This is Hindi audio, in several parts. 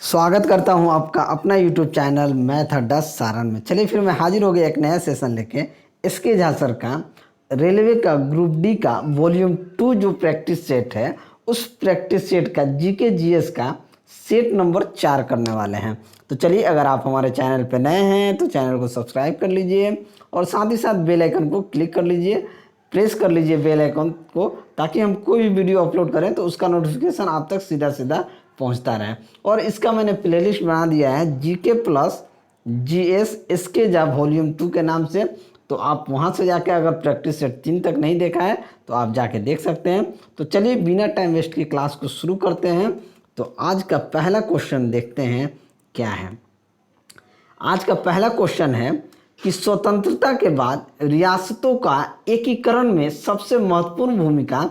स्वागत करता हूं आपका अपना YouTube चैनल मैथ अड्डा सारण में। चलिए फिर मैं हाजिर हो गया एक नया सेशन लेके। इसके झा सर का रेलवे का ग्रुप डी का वॉल्यूम 2 जो प्रैक्टिस सेट है, उस प्रैक्टिस सेट का जीके जीएस का सेट नंबर 4 करने वाले हैं। तो चलिए, अगर आप हमारे चैनल पर नए हैं तो चैनल को सब्सक्राइब कर लीजिए और साथ ही साथ बेल आइकन को क्लिक कर लीजिए, प्रेस कर लीजिए बेल आइकन को, ताकि हम कोई भी वीडियो अपलोड करें तो उसका नोटिफिकेशन आप तक सीधा सीधा पहुंचता रहे। और इसका मैंने प्लेलिस्ट बना दिया है जीके प्लस जीएस इसके जा वॉल्यूम 2 के नाम से। तो आप वहां से जाके, अगर प्रैक्टिस सेट 3 तक नहीं देखा है तो आप जाके देख सकते हैं। तो चलिए बिना टाइम वेस्ट की क्लास को शुरू करते हैं। तो आज का पहला क्वेश्चन देखते हैं क्या है। आज का पहला क्वेश्चन है कि स्वतंत्रता के बाद रियासतों का एकीकरण में सबसे महत्वपूर्ण भूमिका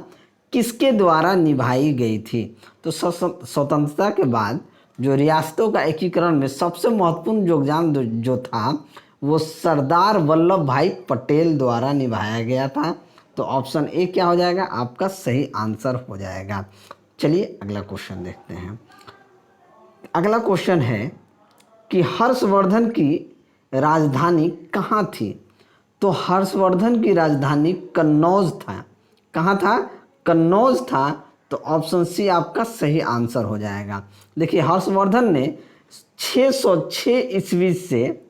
किसके द्वारा निभाई गई थी। तो स्वतंत्रता के बाद जो रियासतों का एकीकरण में सबसे महत्वपूर्ण योगदान जो था वो सरदार वल्लभ भाई पटेल द्वारा निभाया गया था। तो ऑप्शन ए क्या हो जाएगा, आपका सही आंसर हो जाएगा। चलिए अगला क्वेश्चन देखते हैं। अगला क्वेश्चन है कि हर्षवर्धन की राजधानी कहाँ थी। तो हर्षवर्धन की राजधानी कन्नौज था। कहाँ था? कन्नौज था। तो ऑप्शन सी आपका सही आंसर हो जाएगा। देखिए, हर्षवर्धन ने 606 ईस्वी से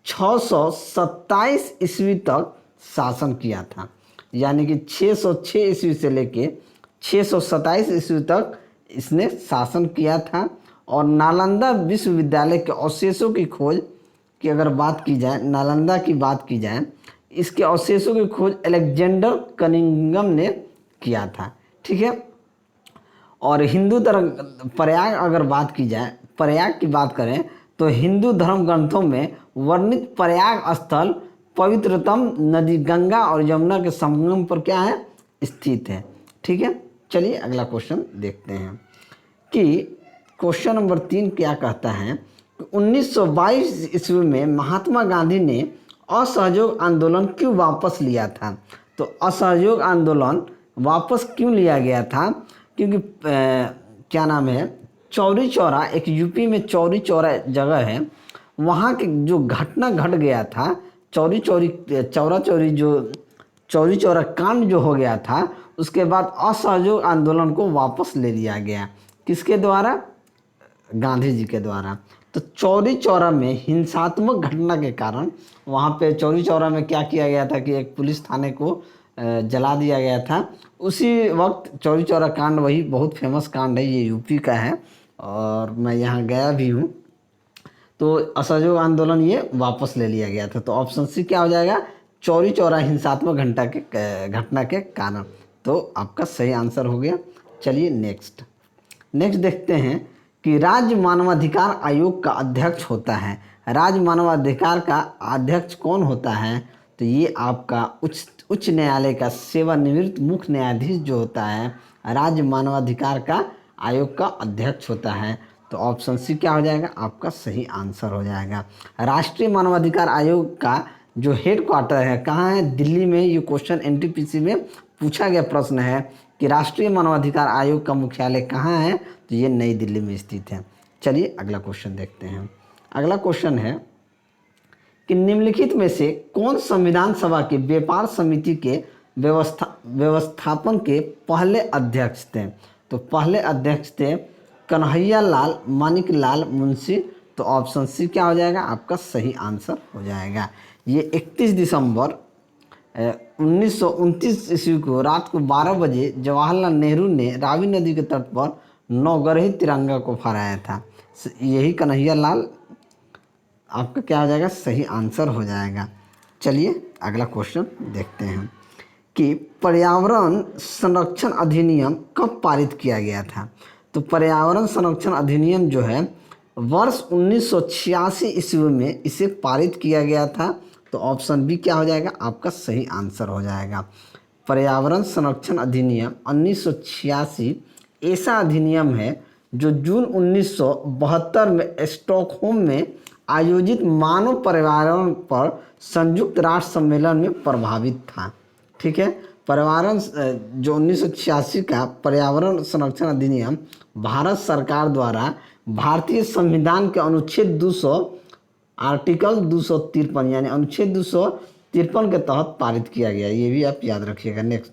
627 ईस्वी तक शासन किया था। यानी कि 606 ईस्वी से लेके 627 ईस्वी तक इसने शासन किया था। और नालंदा विश्वविद्यालय के अवशेषों की खोज की अगर बात की जाए, नालंदा की बात की जाए, इसके अवशेषों की खोज अलेक्जेंडर कनिंघम ने किया था। ठीक है। और हिंदू धर्म प्रयाग अगर बात की जाए, प्रयाग की बात करें तो हिंदू धर्म ग्रंथों में वर्णित प्रयाग स्थल पवित्रतम नदी गंगा और यमुना के संगम पर क्या है, स्थित है। ठीक है। चलिए अगला क्वेश्चन देखते हैं कि क्वेश्चन नंबर 3 क्या कहता है। 1922 ईस्वी में महात्मा गांधी ने असहयोग आंदोलन क्यों वापस लिया था। तो असहयोग आंदोलन वापस क्यों लिया गया था? क्योंकि क्या नाम है, चौरी चौरा, एक यूपी में चौरी चौरा जगह है, वहाँ के जो घटना घट गया था, चौरी चौरा कांड जो हो गया था, उसके बाद असहयोग आंदोलन को वापस ले लिया गया। किसके द्वारा? गांधी जी के द्वारा। तो चौरी चौरा में हिंसात्मक घटना के कारण वहाँ पे चौरी चौरा में क्या किया गया था कि एक पुलिस थाने को जला दिया गया था। उसी वक्त चौरी चौरा कांड, वही बहुत फेमस कांड है, ये यूपी का है और मैं यहाँ गया भी हूँ। तो असहयोग आंदोलन ये वापस ले लिया गया था। तो ऑप्शन सी क्या हो जाएगा, चौरी चौरा हिंसात्मक घटना के कारण। तो आपका सही आंसर हो गया। चलिए नेक्स्ट देखते हैं कि राज्य मानवाधिकार आयोग का अध्यक्ष होता है। राज्य मानवाधिकार का अध्यक्ष कौन होता है? तो ये आपका उच्च न्यायालय का सेवानिवृत्त मुख्य न्यायाधीश जो होता है, राज्य मानवाधिकार का आयोग का अध्यक्ष होता है। तो ऑप्शन सी क्या हो जाएगा, आपका सही आंसर हो जाएगा। राष्ट्रीय मानवाधिकार आयोग का जो हेड क्वार्टर है कहाँ है? दिल्ली में। ये क्वेश्चन एनटीपीसी में पूछा गया प्रश्न है कि राष्ट्रीय मानवाधिकार आयोग का मुख्यालय कहाँ है। तो ये नई दिल्ली में स्थित है। चलिए अगला क्वेश्चन देखते हैं। अगला क्वेश्चन है कि निम्नलिखित में से कौन संविधान सभा की व्यापार समिति के व्यवस्थापन के पहले अध्यक्ष थे। तो पहले अध्यक्ष थे कन्हैया लाल मानिकलाल मुंशी। तो ऑप्शन सी क्या हो जाएगा, आपका सही आंसर हो जाएगा। ये 31 दिसंबर 1929 ईस्वी को रात को 12 बजे जवाहरलाल नेहरू ने रावी नदी के तट पर नौगरही तिरंगा को फहराया था। यही कन्हैया लाल आपका क्या हो जाएगा, सही आंसर हो जाएगा। चलिए अगला क्वेश्चन देखते हैं कि पर्यावरण संरक्षण अधिनियम कब पारित किया गया था। तो पर्यावरण संरक्षण अधिनियम जो है वर्ष 1986 ईस्वी में इसे पारित किया गया था। तो ऑप्शन बी क्या हो जाएगा, आपका सही आंसर हो जाएगा। पर्यावरण संरक्षण अधिनियम 1986 ऐसा अधिनियम है जो जून 1972 में स्टॉकहोम में आयोजित मानव पर्यावरण पर संयुक्त राष्ट्र सम्मेलन में प्रभावित था। ठीक है। पर्यावरण जो 1986 का पर्यावरण संरक्षण अधिनियम भारत सरकार द्वारा भारतीय संविधान के अनुच्छेद 200 आर्टिकल 253 यानी अनुच्छेद 253 के तहत पारित किया गया। ये भी आप याद रखिएगा। नेक्स्ट,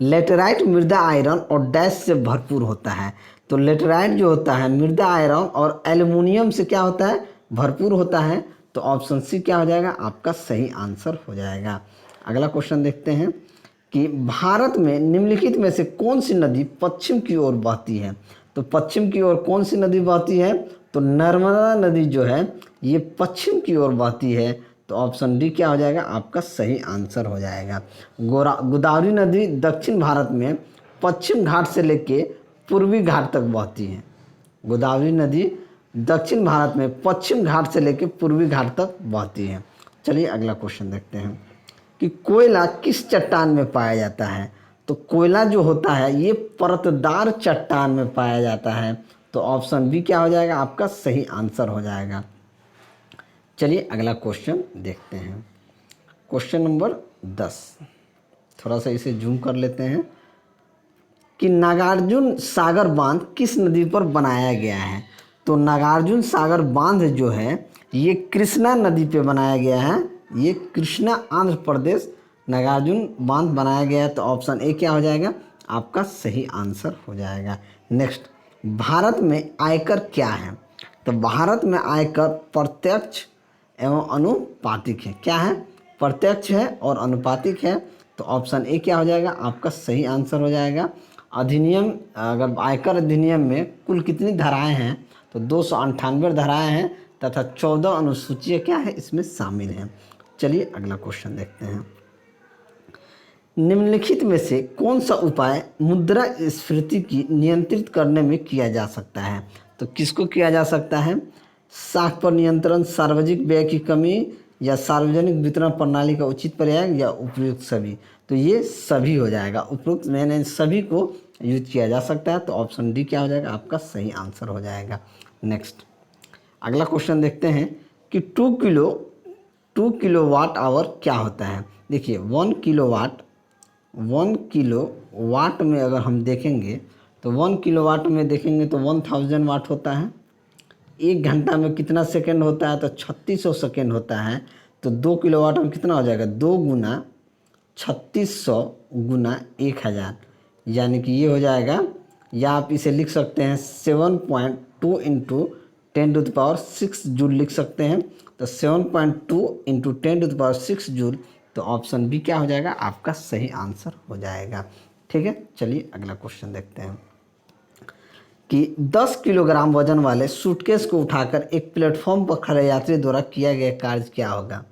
लेटेराइट मृदा आयरन और डैश से भरपूर होता है। तो लेटेराइट जो होता है मृदा आयरन और एल्युमिनियम से क्या होता है, भरपूर होता है। तो ऑप्शन सी क्या हो जाएगा, आपका सही आंसर हो जाएगा। अगला क्वेश्चन देखते हैं कि भारत में निम्नलिखित में से कौन सी नदी पश्चिम की ओर बहती है। तो पश्चिम की ओर कौन सी नदी बहती है, तो नर्मदा नदी जो है ये पश्चिम की ओर बहती है। तो ऑप्शन डी क्या हो जाएगा, आपका सही आंसर हो जाएगा। गोदावरी नदी दक्षिण भारत में पश्चिम घाट से लेके पूर्वी घाट तक बहती है। गोदावरी नदी दक्षिण भारत में पश्चिम घाट से लेके पूर्वी घाट तक बहती है। चलिए अगला क्वेश्चन देखते हैं कि कोयला किस चट्टान में पाया जाता है। तो कोयला जो होता है ये परतदार चट्टान में पाया जाता है। तो ऑप्शन बी क्या हो जाएगा, आपका सही आंसर हो जाएगा। चलिए अगला क्वेश्चन देखते हैं। क्वेश्चन नंबर 10, थोड़ा सा इसे जूम कर लेते हैं कि नागार्जुन सागर बांध किस नदी पर बनाया गया है। तो नागार्जुन सागर बांध जो है ये कृष्णा नदी पे बनाया गया है। ये कृष्णा आंध्र प्रदेश नागार्जुन बांध बनाया गया है। तो ऑप्शन ए क्या हो जाएगा, आपका सही आंसर हो जाएगा। नेक्स्ट, भारत में आयकर क्या है। तो भारत में आयकर प्रत्यक्ष एवं अनुपातिक है। क्या है, प्रत्यक्ष है और अनुपातिक है। तो ऑप्शन ए क्या हो जाएगा, आपका सही आंसर हो जाएगा। अधिनियम, अगर आयकर अधिनियम में कुल कितनी धाराएं हैं, तो 298 धाराएं हैं तथा 14 अनुसूचियाँ क्या है इसमें शामिल हैं। चलिए अगला क्वेश्चन देखते हैं। निम्नलिखित में से कौन सा उपाय मुद्रास्फीति की नियंत्रित करने में किया जा सकता है। तो किसको किया जा सकता है, साख पर नियंत्रण, सार्वजनिक व्यय की कमी या सार्वजनिक वितरण प्रणाली का उचित प्रयोग या उपयुक्त सभी। तो ये सभी हो जाएगा, उपयुक्त मैंने सभी को यूज किया जा सकता है। तो ऑप्शन डी क्या हो जाएगा, आपका सही आंसर हो जाएगा। नेक्स्ट, अगला क्वेश्चन देखते हैं कि 2 किलोवाट आवर क्या होता है। देखिए 1 किलोवाट में अगर हम देखेंगे तो 1 किलोवाट में देखेंगे तो 1000 वाट होता है। 1 घंटा में कितना सेकंड होता है, तो 3600 सेकंड होता है। तो 2 किलोवाट में कितना हो जाएगा, 2 गुना 3600 गुना 1000, यानी कि ये हो जाएगा, या आप इसे लिख सकते हैं 7.2 इंटू 10⁶ जूल लिख सकते हैं। तो 7.2 इंटू 10⁶ जूल। तो ऑप्शन बी क्या हो जाएगा, आपका सही आंसर हो जाएगा। ठीक है, चलिए अगला क्वेश्चन देखते हैं कि 10 किलोग्राम वजन वाले सूटकेस को उठाकर एक प्लेटफॉर्म पर खड़े यात्री द्वारा किया गया कार्य क्या होगा।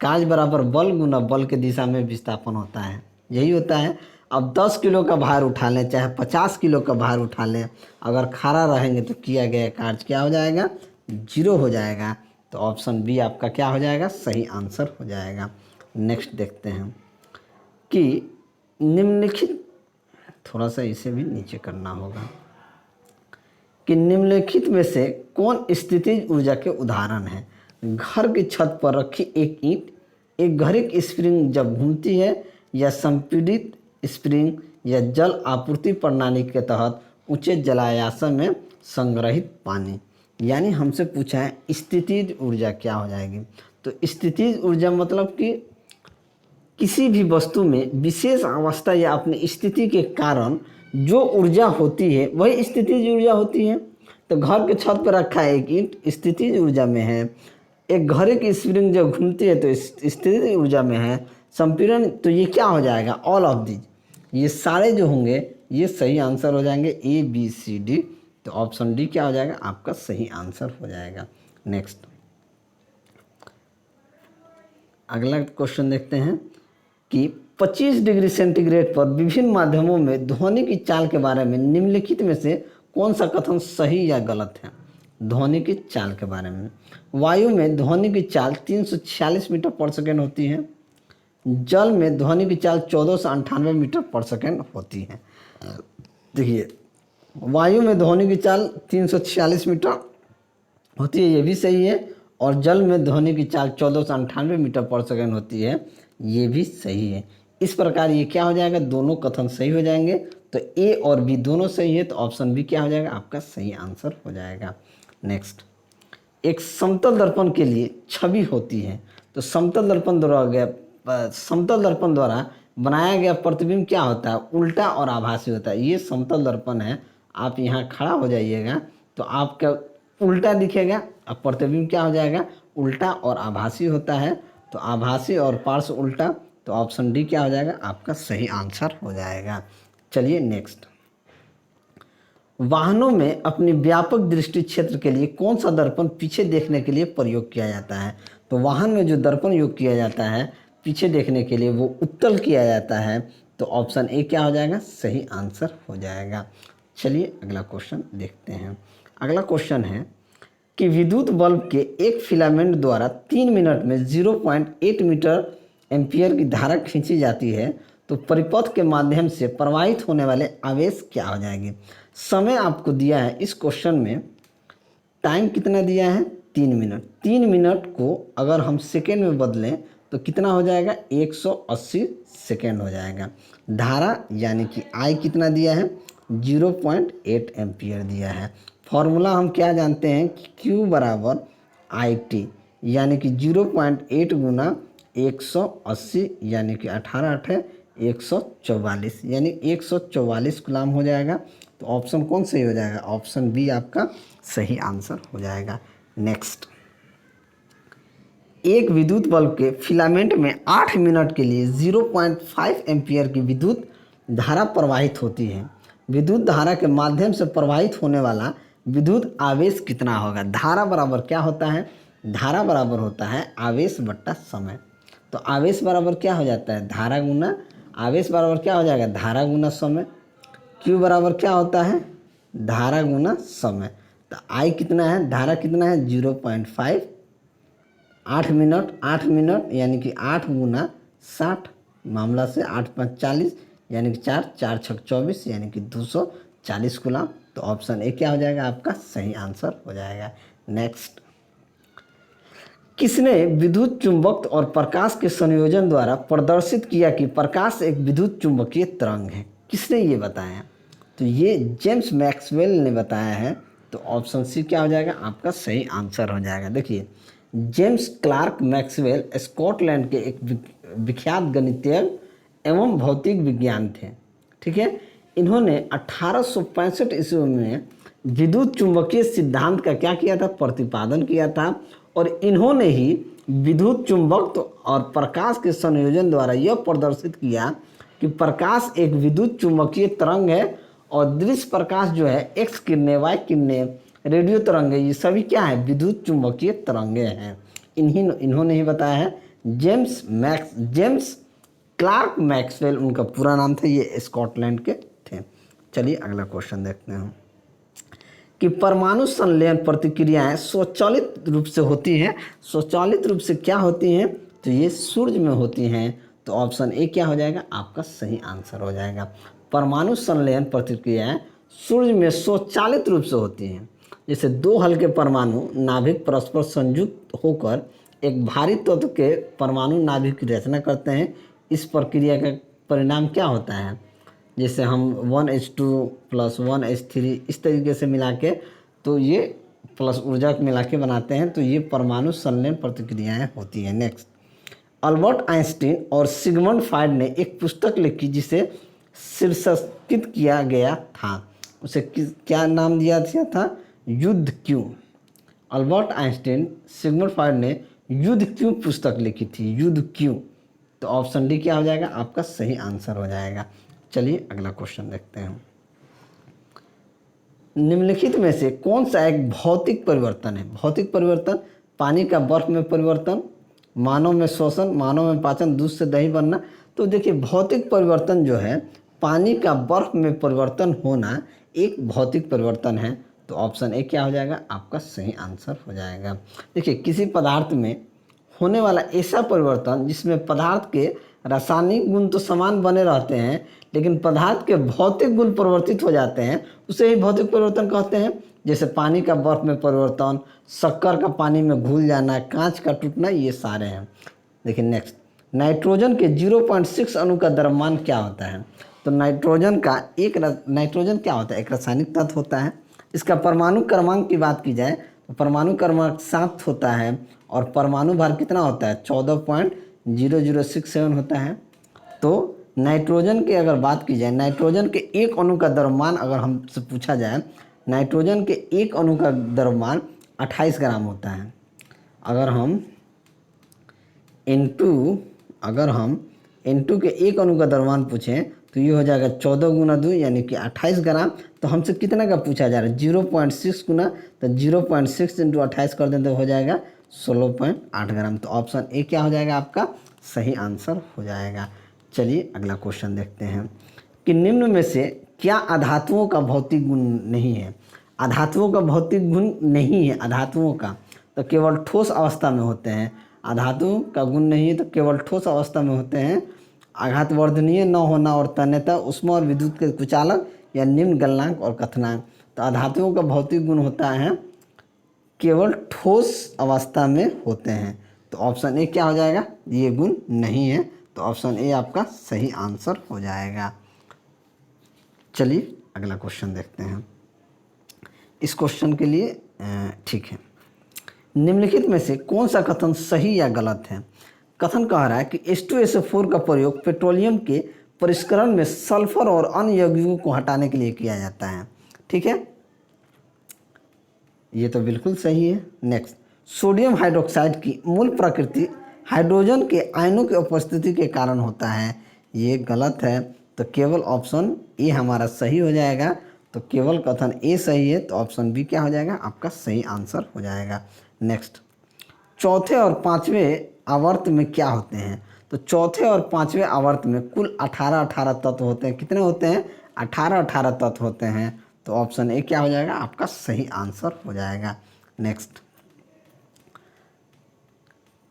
कार्य बराबर बल गुना बल के दिशा में विस्थापन होता है, यही होता है। अब 10 किलो का भार उठा लें चाहे 50 किलो का भार उठा लें, अगर खड़ा रहेंगे तो किया गया कार्य क्या हो जाएगा, 0 हो जाएगा। तो ऑप्शन बी आपका क्या हो जाएगा, सही आंसर हो जाएगा। नेक्स्ट देखते हैं कि निम्नलिखित, थोड़ा सा इसे भी नीचे करना होगा, कि निम्नलिखित में से कौन स्थितिज ऊर्जा के उदाहरण है। घर की छत पर रखी एक ईंट एक घड़ी की स्प्रिंग जब घूमती है, या संपीड़ित स्प्रिंग या जल आपूर्ति प्रणाली के तहत ऊंचे जलाशय में संग्रहित पानी। यानी हमसे पूछा है स्थितिज ऊर्जा क्या हो जाएगी। तो स्थितिज ऊर्जा मतलब कि किसी भी वस्तु में विशेष अवस्था या अपनी स्थिति के कारण जो ऊर्जा होती है वही स्थितिज ऊर्जा होती है। तो घर के छत पर रखा है एक ईंट, स्थितिज ऊर्जा में है। एक घड़ी की स्प्रिंग जब घूमती है तो स्थितिज ऊर्जा में है। संपीड़न, तो ये क्या हो जाएगा, ऑल ऑफ दीज, ये सारे जो होंगे ये सही आंसर हो जाएंगे, ए बी सी डी। तो ऑप्शन डी क्या हो जाएगा, आपका सही आंसर हो जाएगा। नेक्स्ट, अगला क्वेश्चन देखते हैं कि 25 डिग्री सेंटीग्रेड पर विभिन्न माध्यमों में ध्वनि की चाल के बारे में निम्नलिखित में से कौन सा कथन सही या गलत है। ध्वनि की चाल के बारे में, वायु में ध्वनि की चाल 346 मीटर पर सेकेंड होती है। जल में ध्वनि की चाल 1498 मीटर पर सेकेंड होती है। देखिए वायु में ध्वनि की चाल 346 मीटर होती है, ये भी सही है। और जल में ध्वनि की चाल 1498 मीटर पर सेकेंड होती है, ये भी सही है। इस प्रकार ये क्या हो जाएगा, दोनों कथन सही हो जाएंगे। तो तो ए और बी दोनों सही है, तो ऑप्शन बी क्या हो जाएगा आपका सही आंसर हो जाएगा। नेक्स्ट, एक समतल दर्पण के लिए छवि होती है, तो समतल दर्पण द्वारा बनाया गया प्रतिबिंब क्या होता है, उल्टा और आभासी होता है। ये समतल दर्पण है, आप यहाँ खड़ा हो जाइएगा तो आपका उल्टा दिखेगा, अब प्रतिबिंब क्या हो जाएगा उल्टा और आभासी होता है, तो आभासी और पार्श्व उल्टा, तो ऑप्शन डी क्या हो जाएगा आपका सही आंसर हो जाएगा। चलिए नेक्स्ट, वाहनों में अपनी व्यापक दृष्टि क्षेत्र के लिए कौन सा दर्पण पीछे देखने के लिए प्रयोग किया जाता है, तो वाहन में जो दर्पण योग किया जाता है पीछे देखने के लिए वो उत्तल किया जाता है, तो ऑप्शन ए क्या हो जाएगा सही आंसर हो जाएगा। चलिए अगला क्वेश्चन देखते हैं। अगला क्वेश्चन है कि विद्युत बल्ब के एक फिलामेंट द्वारा 3 मिनट में 0.8 मीटर एम्पियर की धारा खींची जाती है, तो परिपथ के माध्यम से प्रवाहित होने वाले आवेश क्या हो जाएगी। समय आपको दिया है इस क्वेश्चन में, टाइम कितना दिया है 3 मिनट। 3 मिनट को अगर हम सेकेंड में बदलें तो कितना हो जाएगा 180 सेकेंड हो जाएगा। धारा यानी कि आई कितना दिया है 0.8 एम्पियर दिया है। फॉर्मूला हम क्या जानते हैं कि Q बराबर IT यानी कि 0.8 गुना 180 यानी कि 18 8 144 यानी 144 गुलाम हो जाएगा, तो ऑप्शन कौन सही हो जाएगा, ऑप्शन बी आपका सही आंसर हो जाएगा। नेक्स्ट, एक विद्युत बल्ब के फिलामेंट में 8 मिनट के लिए 0.5 एम्पियर की विद्युत धारा प्रवाहित होती है। विद्युत धारा के माध्यम से प्रवाहित होने वाला विद्युत आवेश कितना होगा। धारा बराबर क्या होता है, धारा बराबर होता है आवेश बट्टा समय, तो आवेश बराबर क्या हो जाता है धारा गुना आवेश बराबर क्या हो जाएगा धारा गुना समय। Q बराबर क्या होता है धारा गुना समय, तो I कितना है धारा कितना है 0.5, 8 मिनट यानी कि 8 गुना 60 मामला से 8 5 40 यानी कि 4 4 6 24 यानी कि 240 गुलाम, तो ऑप्शन ए क्या हो जाएगा आपका सही आंसर हो जाएगा। नेक्स्ट, किसने विद्युत चुंबक और प्रकाश के संयोजन द्वारा प्रदर्शित किया कि प्रकाश एक विद्युत चुंबकीय तरंग है, किसने ये बताया, तो ये जेम्स मैक्सवेल ने बताया है, तो ऑप्शन सी क्या हो जाएगा आपका सही आंसर हो जाएगा। देखिए जेम्स क्लार्क मैक्सवेल स्कॉटलैंड के एक विख्यात गणितज्ञ एवं भौतिक विज्ञान थे, ठीक है। इन्होंने 1865 ईस्वी में विद्युत चुंबकीय सिद्धांत का क्या किया था प्रतिपादन किया था, और इन्होंने ही विद्युत चुंबक और प्रकाश के संयोजन द्वारा यह प्रदर्शित किया कि प्रकाश एक विद्युत चुंबकीय तरंग है और दृश्य प्रकाश जो है एक्स किरणें वाई किरणें रेडियो तरंगे ये सभी क्या है विद्युत चुंबकीय तरंगे हैं। इन्होंने ही बताया है जेम्स क्लार्क मैक्सवेल उनका पूरा नाम था, ये स्कॉटलैंड के थे। चलिए अगला क्वेश्चन देखते हैं कि परमाणु संलयन प्रतिक्रियाएं स्वचालित रूप से होती हैं, स्वचालित रूप से क्या होती हैं, तो ये सूर्य में होती हैं, तो ऑप्शन ए क्या हो जाएगा आपका सही आंसर हो जाएगा। परमाणु संलयन प्रतिक्रियाएं सूर्य में स्वचालित रूप से होती हैं। जैसे दो हल्के परमाणु नाभिक परस्पर संयुक्त होकर एक भारी तत्व के परमाणु नाभिक की रचना करते हैं, इस प्रक्रिया का परिणाम क्या होता है, जैसे हम 1H2 + 1H3 इस तरीके से मिला के तो ये प्लस ऊर्जा मिला के बनाते हैं, तो ये परमाणु संलयन प्रतिक्रियाएं होती हैं। नेक्स्ट, अल्बर्ट आइंस्टीन और सिगमंड फ्रायड ने एक पुस्तक लिखी जिसे शीर्षकित किया गया था, उसे क्या नाम दिया था युद्ध क्यों। अल्बर्ट आइंस्टीन सिगमंड फ्रायड ने युद्ध क्यों पुस्तक लिखी थी, युद्ध क्यों, तो ऑप्शन डी क्या हो जाएगा आपका सही आंसर हो जाएगा। चलिए अगला क्वेश्चन देखते हैं। निम्नलिखित में से कौन सा एक भौतिक परिवर्तन है। भौतिक परिवर्तन, पानी का बर्फ में परिवर्तन, मानव में श्वसन, मानव में पाचन, दूध से दही बनना। तो देखिए भौतिक परिवर्तन जो है पानी का बर्फ में परिवर्तन होना एक भौतिक परिवर्तन है, तो ऑप्शन ए क्या हो जाएगा आपका सही आंसर हो जाएगा। देखिए किसी पदार्थ में होने वाला ऐसा परिवर्तन जिसमें पदार्थ के रासायनिक गुण तो समान बने रहते हैं लेकिन पदार्थ के भौतिक गुण परिवर्तित हो जाते हैं, उसे ही भौतिक परिवर्तन कहते हैं। जैसे पानी का बर्फ में परिवर्तन, शक्कर का पानी में घुल जाना, कांच का टूटना, ये सारे हैं। देखिए नेक्स्ट, नाइट्रोजन के 0.6 अणु का द्रव्यमान क्या होता है, तो नाइट्रोजन का नाइट्रोजन क्या होता है, एक रासायनिक तत्व होता है। इसका परमाणु क्रमांक की बात की जाए तो परमाणु क्रमांक 7 होता है और परमाणु भार कितना होता है, 14.0067 होता है। तो नाइट्रोजन की अगर बात की जाए, नाइट्रोजन के एक अणु का द्रव्यमान अगर हमसे पूछा जाए, नाइट्रोजन के एक अणु का द्रव्यमान 28 ग्राम होता है। अगर हम N2 के एक अणु का द्रव्यमान पूछें तो ये हो जाएगा 14 गुना 2 यानी कि 28 ग्राम। तो हमसे कितना का पूछा जा रहा है, 0.6 गुना, तो 0.6 इंटू 28 कर दें तो हो जाएगा 16.8 ग्राम। तो ऑप्शन ए क्या हो जाएगा, आपका सही आंसर हो जाएगा। चलिए अगला क्वेश्चन देखते हैं कि निम्न में से क्या अधातुओं का भौतिक गुण नहीं है। अधातुओं का भौतिक गुण नहीं है, अधातुओं का तो केवल ठोस अवस्था में होते हैं। अधातु का गुण नहीं है तो केवल ठोस अवस्था में होते हैं। आघातवर्धनीय न होना और तन्यता, उष्मा और विद्युत के कुचालक या निम्न गलनांक और कथनांक। तो अधातुओं का भौतिक गुण होता है केवल ठोस अवस्था में होते हैं। तो ऑप्शन ए क्या हो जाएगा, ये गुण नहीं है। तो ऑप्शन ए आपका सही आंसर हो जाएगा। चलिए अगला क्वेश्चन देखते हैं। इस क्वेश्चन के लिए ठीक है, निम्नलिखित में से कौन सा कथन सही या गलत है। कथन कह रहा है कि H2SO4 का प्रयोग पेट्रोलियम के परिष्करण में सल्फर और अन्य यौगिकों को हटाने के लिए किया जाता है। ठीक है, ये तो बिल्कुल सही है। नेक्स्ट, सोडियम हाइड्रोक्साइड की मूल प्रकृति हाइड्रोजन के आयनों की उपस्थिति के कारण होता है। ये गलत है। तो केवल ऑप्शन ए हमारा सही हो जाएगा। तो केवल कथन ए सही है, तो ऑप्शन बी क्या हो जाएगा, आपका सही आंसर हो जाएगा। नेक्स्ट, चौथे और पाँचवें आवर्त में क्या होते हैं। तो चौथे और पाँचवें आवर्त में कुल 18 तत्व होते हैं। कितने होते हैं, 18 तत्व होते हैं। तो ऑप्शन ए क्या हो जाएगा, आपका सही आंसर हो जाएगा। नेक्स्ट,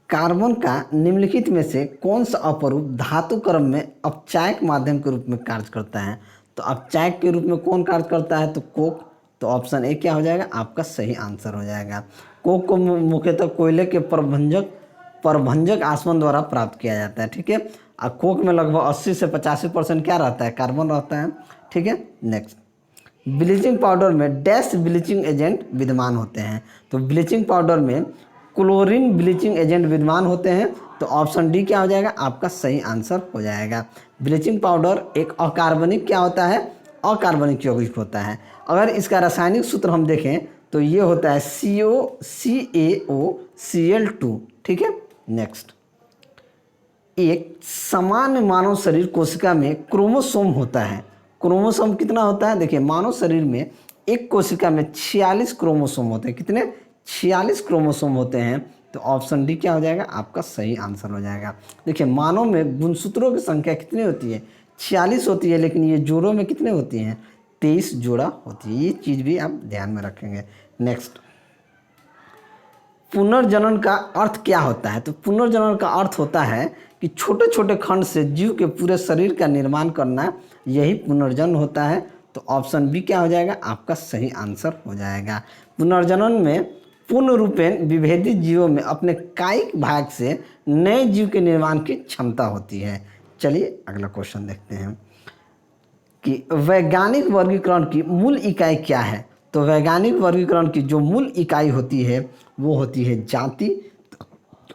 कार्बन का निम्नलिखित में से कौन सा अपरूप धातु क्रम में अपचायक माध्यम के रूप में कार्य करता है। तो अपचायक के रूप में कौन कार्य करता है, तो कोक। तो ऑप्शन ए क्या हो जाएगा, आपका सही आंसर हो जाएगा। कोक को मुख्यतः कोयले के परभंजक आसवन द्वारा प्राप्त किया जाता है। ठीक है, और कोक में लगभग 80 से 85% क्या रहता है, कार्बन रहता है। ठीक है, नेक्स्ट, ब्लीचिंग पाउडर में डैश ब्लीचिंग एजेंट विद्यमान होते हैं। तो ब्लीचिंग पाउडर में क्लोरीन ब्लीचिंग एजेंट विद्यमान होते हैं। तो ऑप्शन डी क्या हो जाएगा, आपका सही आंसर हो जाएगा। ब्लीचिंग पाउडर एक अकार्बनिक क्या होता है, अकार्बनिक यौगिक होता है। अगर इसका रासायनिक सूत्र हम देखें तो ये होता है COCaOCl2। ठीक है, नेक्स्ट, एक सामान्य मानव शरीर कोशिका में क्रोमोसोम होता है। क्रोमोसोम कितना होता है, देखिए मानव शरीर में एक कोशिका में 46 क्रोमोसोम होते हैं। कितने, 46 क्रोमोसोम होते हैं। तो ऑप्शन डी क्या हो जाएगा, आपका सही आंसर हो जाएगा। देखिए मानव में गुणसूत्रों की संख्या कितनी होती है, 46 होती है, लेकिन ये जोड़ों में कितने होती हैं, 23 जोड़ा होती है। ये चीज़ भी आप ध्यान में रखेंगे। नेक्स्ट, पुनर्जनन का अर्थ क्या होता है। तो पुनर्जनन का अर्थ होता है कि छोटे छोटे खंड से जीव के पूरे शरीर का निर्माण करना, यही पुनर्जनन होता है। तो ऑप्शन बी क्या हो जाएगा, आपका सही आंसर हो जाएगा। पुनर्जनन में पूर्ण रूपेण विभेदित जीवों में अपने कायिक भाग से नए जीव के निर्माण की क्षमता होती है। चलिए अगला क्वेश्चन देखते हैं कि वैज्ञानिक वर्गीकरण की मूल इकाई क्या है। तो वैज्ञानिक वर्गीकरण की जो मूल इकाई होती है वो होती है जाति।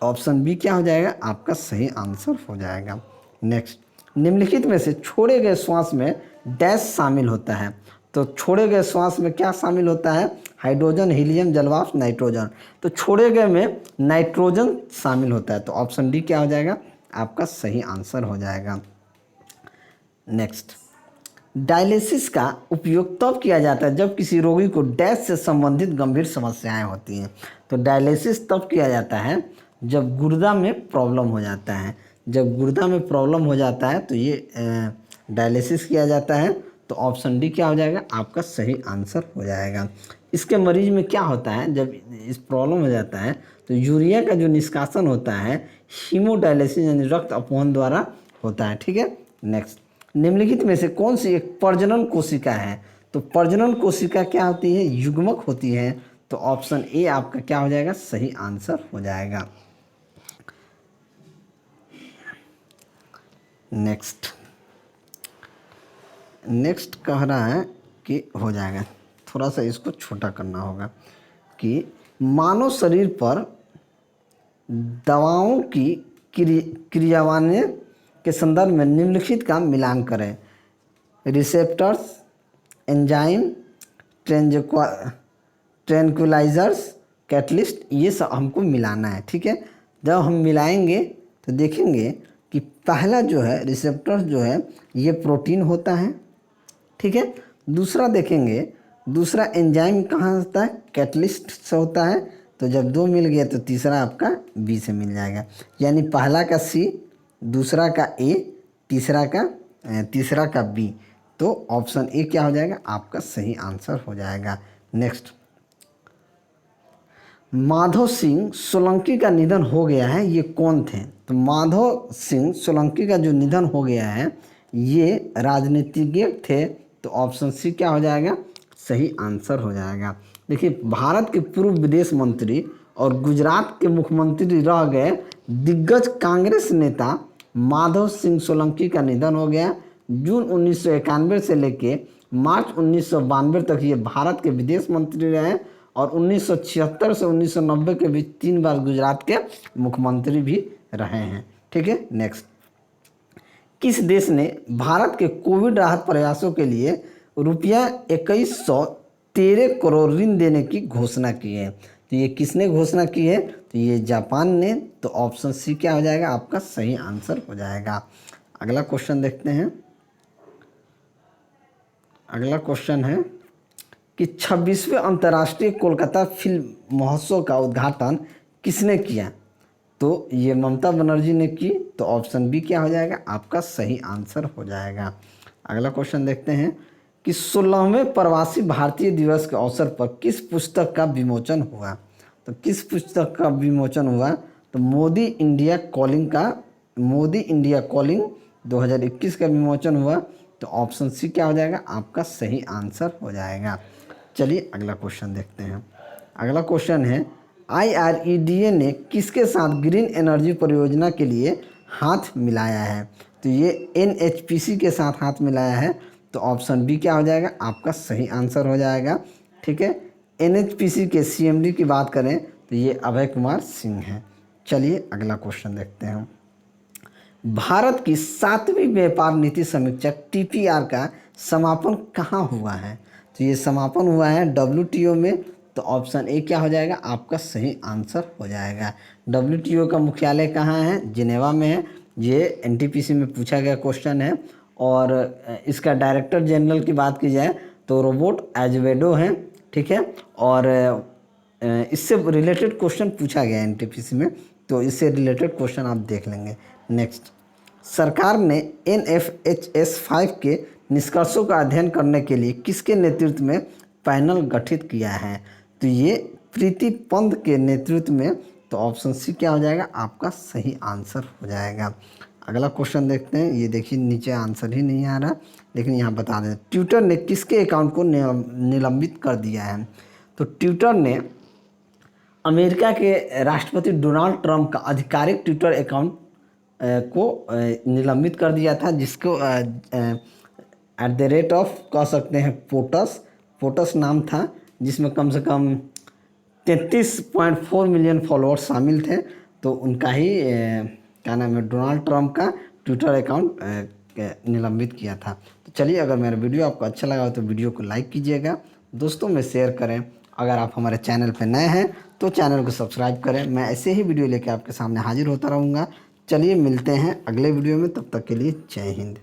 ऑप्शन बी क्या हो जाएगा, आपका सही आंसर हो जाएगा। नेक्स्ट, निम्नलिखित में से छोड़े गए श्वास में डैश शामिल होता है। तो छोड़े गए श्वास में क्या शामिल होता है, हाइड्रोजन, हीलियम, जलवाष्प, नाइट्रोजन। तो छोड़े गए में नाइट्रोजन शामिल होता है। तो ऑप्शन डी क्या हो जाएगा, आपका सही आंसर हो जाएगा। नेक्स्ट, डायलिसिस का उपयोग तब किया जाता है जब किसी रोगी को डैश से संबंधित गंभीर समस्याएं होती हैं। तो डायलिसिस तब किया जाता है जब गुर्दा में प्रॉब्लम हो जाता है। जब गुर्दा में प्रॉब्लम हो जाता है तो ये डायलिसिस किया जाता है। तो ऑप्शन डी क्या हो जाएगा, आपका सही आंसर हो जाएगा। इसके मरीज में क्या होता है, जब इस प्रॉब्लम हो जाता है तो यूरिया का जो निष्कासन होता है हीमोडायलिसिस यानी रक्त अपवहन द्वारा होता है। ठीक है, नेक्स्ट, निम्नलिखित में से कौन सी एक प्रजनन कोशिका है। तो प्रजनन कोशिका क्या होती है, युग्मक होती है। तो ऑप्शन ए आपका क्या हो जाएगा, सही आंसर हो जाएगा। नेक्स्ट, नेक्स्ट कह रहा है कि हो जाएगा, थोड़ा सा इसको छोटा करना होगा कि मानव शरीर पर दवाओं की क्रियान्वयन के संदर्भ में निम्नलिखित का मिलान करें। रिसेप्टर्स, एंजाइम, ट्रैंक्विलाइजर्स, कैटलिस्ट, ये सब हमको मिलाना है। ठीक है, जब हम मिलाएंगे तो देखेंगे कि पहला जो है रिसेप्टर्स जो है ये प्रोटीन होता है। ठीक है, दूसरा देखेंगे, दूसरा एंजाइम कहाँ होता है, कैटलिस्ट से होता है। तो जब दो मिल गया तो तीसरा आपका बी से मिल जाएगा, यानी पहला का सी, दूसरा का ए, तीसरा का बी। तो ऑप्शन ए क्या हो जाएगा, आपका सही आंसर हो जाएगा। नेक्स्ट, माधव सिंह सोलंकी का निधन हो गया है, ये कौन थे? तो माधव सिंह सोलंकी का जो निधन हो गया है ये राजनीतिज्ञ थे। तो ऑप्शन सी क्या हो जाएगा, सही आंसर हो जाएगा। देखिए, भारत के पूर्व विदेश मंत्री और गुजरात के मुख्यमंत्री रह गए दिग्गज कांग्रेस नेता माधव सिंह सोलंकी का निधन हो गया। जून 1991 से लेके मार्च 1992 तक ये भारत के विदेश मंत्री रहे और 1976 से 1990 के बीच 3 बार गुजरात के मुख्यमंत्री भी रहे हैं। ठीक है, नेक्स्ट, किस देश ने भारत के कोविड राहत प्रयासों के लिए रुपया 2113 करोड़ ऋण देने की घोषणा की है? तो ये किसने घोषणा की है? तो ये जापान ने। तो ऑप्शन सी क्या हो जाएगा, आपका सही आंसर हो जाएगा। अगला क्वेश्चन देखते हैं। अगला क्वेश्चन है कि 26वें अंतर्राष्ट्रीय कोलकाता फिल्म महोत्सव का उद्घाटन किसने किया? तो ये ममता बनर्जी ने की। तो ऑप्शन बी क्या हो जाएगा, आपका सही आंसर हो जाएगा। अगला क्वेश्चन देखते हैं कि 16वें प्रवासी भारतीय दिवस के अवसर पर किस पुस्तक का विमोचन हुआ? तो किस पुस्तक का विमोचन हुआ? तो मोदी इंडिया कॉलिंग 2021 का विमोचन हुआ। तो ऑप्शन सी क्या हो जाएगा, आपका सही आंसर हो जाएगा। चलिए अगला क्वेश्चन देखते हैं। अगला क्वेश्चन है, IREDA ने किसके साथ ग्रीन एनर्जी परियोजना के लिए हाथ मिलाया है? तो ये NHPC के साथ हाथ मिलाया है। तो ऑप्शन बी क्या हो जाएगा, आपका सही आंसर हो जाएगा। ठीक है, NHPC के CMD की बात करें तो ये अभय कुमार सिंह हैं। चलिए अगला क्वेश्चन देखते हैं। भारत की 7वीं व्यापार नीति समीक्षा TPR का समापन कहाँ हुआ है? तो ये समापन हुआ है WTO में। तो ऑप्शन ए क्या हो जाएगा, आपका सही आंसर हो जाएगा। WTO का मुख्यालय कहाँ है? जिनेवा में है। ये NTPC में पूछा गया क्वेश्चन है। और इसका डायरेक्टर जनरल की बात की जाए तो रोबर्ट एजेवेडो हैं। ठीक है, और इससे रिलेटेड क्वेश्चन पूछा गया NTPC में, तो इससे रिलेटेड क्वेश्चन आप देख लेंगे। नेक्स्ट, सरकार ने NFHS 5 के निष्कर्षों का अध्ययन करने के लिए किसके नेतृत्व में पैनल गठित किया है? तो ये प्रीति पंत के नेतृत्व में। तो ऑप्शन सी क्या हो जाएगा, आपका सही आंसर हो जाएगा। अगला क्वेश्चन देखते हैं। ये देखिए, नीचे आंसर ही नहीं आ रहा, लेकिन यहाँ बता दें, ट्विटर ने किसके अकाउंट को निलंबित कर दिया है? तो ट्विटर ने अमेरिका के राष्ट्रपति डोनाल्ड ट्रंप का आधिकारिक ट्विटर अकाउंट को निलंबित कर दिया था, जिसको @ कह सकते हैं पोटस नाम था, जिसमें कम से कम 33.4 मिलियन फॉलोअर्स शामिल थे। तो उनका ही क्या नाम है, डोनाल्ड ट्रंप का ट्विटर अकाउंट निलंबित किया था। तो चलिए, अगर मेरा वीडियो आपको अच्छा लगा हो तो वीडियो को लाइक कीजिएगा, दोस्तों में शेयर करें। अगर आप हमारे चैनल पर नए हैं तो चैनल को सब्सक्राइब करें। मैं ऐसे ही वीडियो लेकर आपके सामने हाजिर होता रहूँगा। चलिए मिलते हैं अगले वीडियो में, तब तक के लिए जय हिंद।